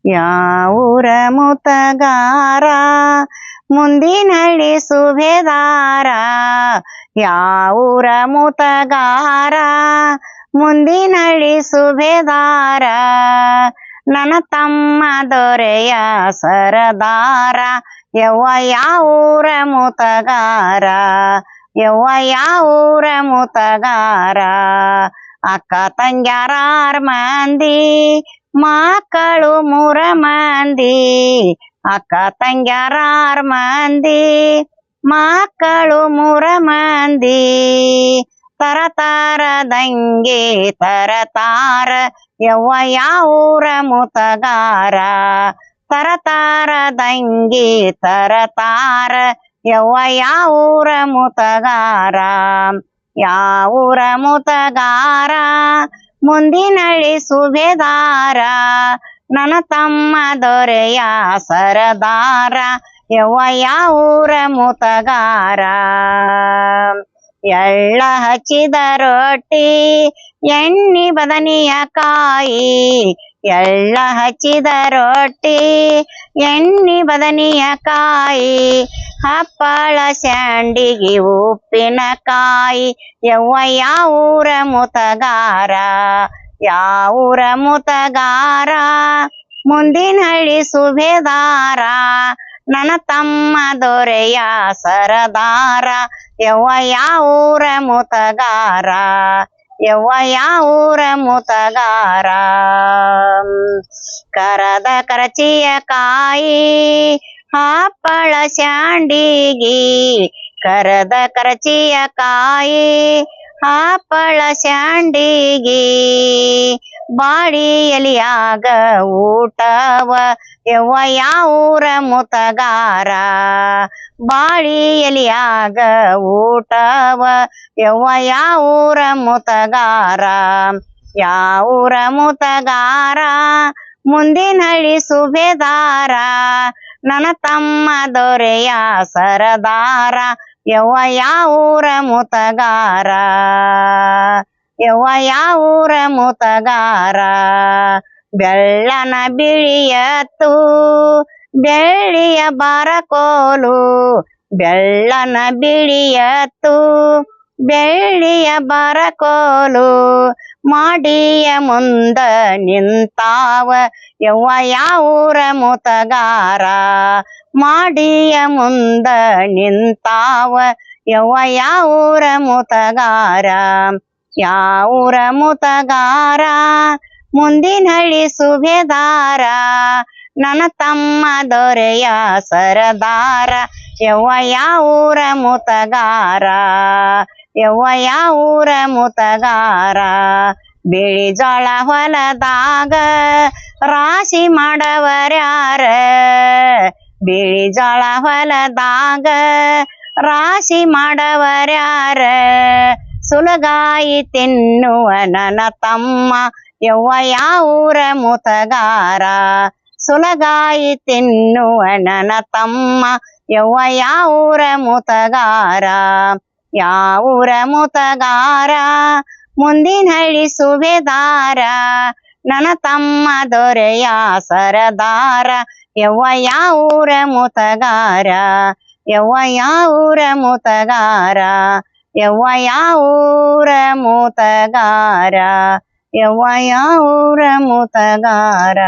ಯಾವೂರ ಮುತಗಾರ ಮುಂದಿನಳ್ಳಿ ಸುಬೇದಾರ. ಯಾವೂರ ಮುತಗಾರ ಮುಂದಿನಳ್ಳಿ ಸುಬೇದಾರ. ನನ್ನ ತಮ್ಮ ದೊರೆಯ ಸರದಾರ. ಯವ್ವ ಯಾವೂರ ಮುತಗಾರ. ಯವ್ವ ಯಾವೂರ ಮುತಗಾರ. ಅಕ್ಕ ತಂಗ್ಯಾರ 6 ಮಂದಿ ಮಕ್ಕಳು 3 ಮಂದಿ. ಅಕ್ಕ ತಂಗ್ಯಾರ 6 ಮಂದಿ ಮಕ್ಕಳು 3 ಮಂದಿ. ತರತರದಂಗೆ ತರತಾರ. ಯವ್ವ ಯಾವೂರ ಮುತಗಾರ. ತರತರದಂಗೆ ತರತಾರ. ಯವ್ವ ಯಾವೂರ ಮುತಗಾರ. ಯಾವೂರ ಮುತಗಾರ ಮುಂದಿನಳ್ಳಿ ಸುಬೇದಾರ. ನನ್ನ ತಮ್ಮ ದೊರೆಯ ಸರದಾರ. ಯವ್ವ ಯಾವೂರ ಮುತಗಾರ. ಎಳ್ಳ ಹಚ್ಚಿದ ರೊಟ್ಟಿ ಎಣ್ಣಿ ಬದನಿಯ ಕಾಯಿ. ಎಳ್ಳ ಹಚ್ಚಿದ ರೊಟ್ಟಿ ಎಣ್ಣಿ ಬದನಿಯ ಕಾಯಿ. ಹಪ್ಪಳ ಸ್ಯಾಂಡಿಗೆ ಉಪ್ಪಿನಕಾಯಿ. ಯವ್ವ ಯಾವೂರ ಮುತಗಾರ. ಯಾವೂರ ಮುತಗಾರ ಮುಂದಿನಳ್ಳಿ ಸುಬೇದಾರ. ನನ್ನ ತಮ್ಮ ದೊರೆಯ ಸರದಾರ. ಯವ್ವ ಯಾವೂರ ಮುತಗಾರ. ಯವ್ವ ಯಾವೂರ ಮುತಗಾರ. ಕರದ ಕರಚಿಯ ಕಾಯಿ ಹಪ್ಪಳ ಸ್ಯಾಂಡಿಗಿ. ಕರದ ಕರಚಿಯ ಕಾಯಿ ಹಪ್ಪಳ ಸ್ಯಾಂಡಿಗಿ. ಬಾಳಿ ಎಲಿಯಾಗ ಊಟವ. ಯವ್ವ ಯಾವೂರ ಮುತಗಾರ. ಬಾಳಿ ಎಲಿಯಾಗ ಊಟವ. ಯವ್ವ ಯಾವೂರ ಮುತಗಾರ. ಯಾವೂರ ಮುತಗಾರ ಮುಂದಿನಳ್ಳಿ ಸುಬೇದಾರ. ನನ್ನ ತಮ್ಮ ದೊರೆಯ ಸರದಾರ. ಯವ್ವ ಯಾವೂರ ಮುತಗಾರ. ಯವ್ವ ಯಾವೂರ ಮುತಗಾರ. ಬೆಳ್ಳನ ಬಿಳಿಯತ್ತು ಬೆಳ್ಳಿಯ ಬರಕೋಲು. ಬೆಳ್ಳನ ಬಿಳಿಯತ್ತು ಬೆಳ್ಳಿಯ ಬರಕೋಲು. ಮಾಡಿಯ ಮುಂದ ನಿಂತಾವ. ಯವ್ವ ಯಾವೂರ ಮುತಗಾರ. ಮಾಡಿಯ ಮುಂದ ನಿಂತಾವ. ಯವ್ವ ಯಾವೂರ ಮುತಗಾರ. ಯಾವೂರ ಮುತಗಾರ ಮುಂದಿನಳ್ಳಿ ಸುಬೇದಾರ. ನನ್ನ ತಮ್ಮ ದೊರೆಯ ಸರದಾರ. ಯವ್ವ ಯಾವೂರ ಮುತಗಾರ. ಯವ್ವ ಯಾವೂರ ಮುತಗಾರ. ಬಿಳಿ ಜೋಳ ಹೊಲದಾಗ ರಾಶಿ ಮಾಡವರ್ಯಾರ. ಬಿಳಿ ಜೋಳ ಹೊಲದಾಗ ರಾಶಿ ಮಾಡವರ್ಯಾರ. ಸುಲಗಾಯಿ ತಿನ್ನುವ ನನ್ನ ತಮ್ಮ. ಯವ್ವ ಯಾವೂರ ಮುತಗಾರ. ಸುಲಗಾಯಿ ತಿನ್ನುವ ನನ್ನ ತಮ್ಮ. ಯವ್ವ ಯಾವೂರ ಮುತಗಾರ. ಯಾವೂರ ಮುತಗಾರ ಮುಂದಿನಳ್ಳಿ ಸುಬೇದಾರ. ನನ್ನ ತಮ್ಮ ದೊರೆಯ ಸರದಾರ. ಯವ್ವ ಯಾವೂರ ಮುತಗಾರ. ಯವ್ವ ಯಾವೂರ ಮುತಗಾರ. ಯವ್ವ ಯಾವೂರ ಮುತಗಾರ. ಯವ್ವ ಯಾವೂರ ಮುತಗಾರ.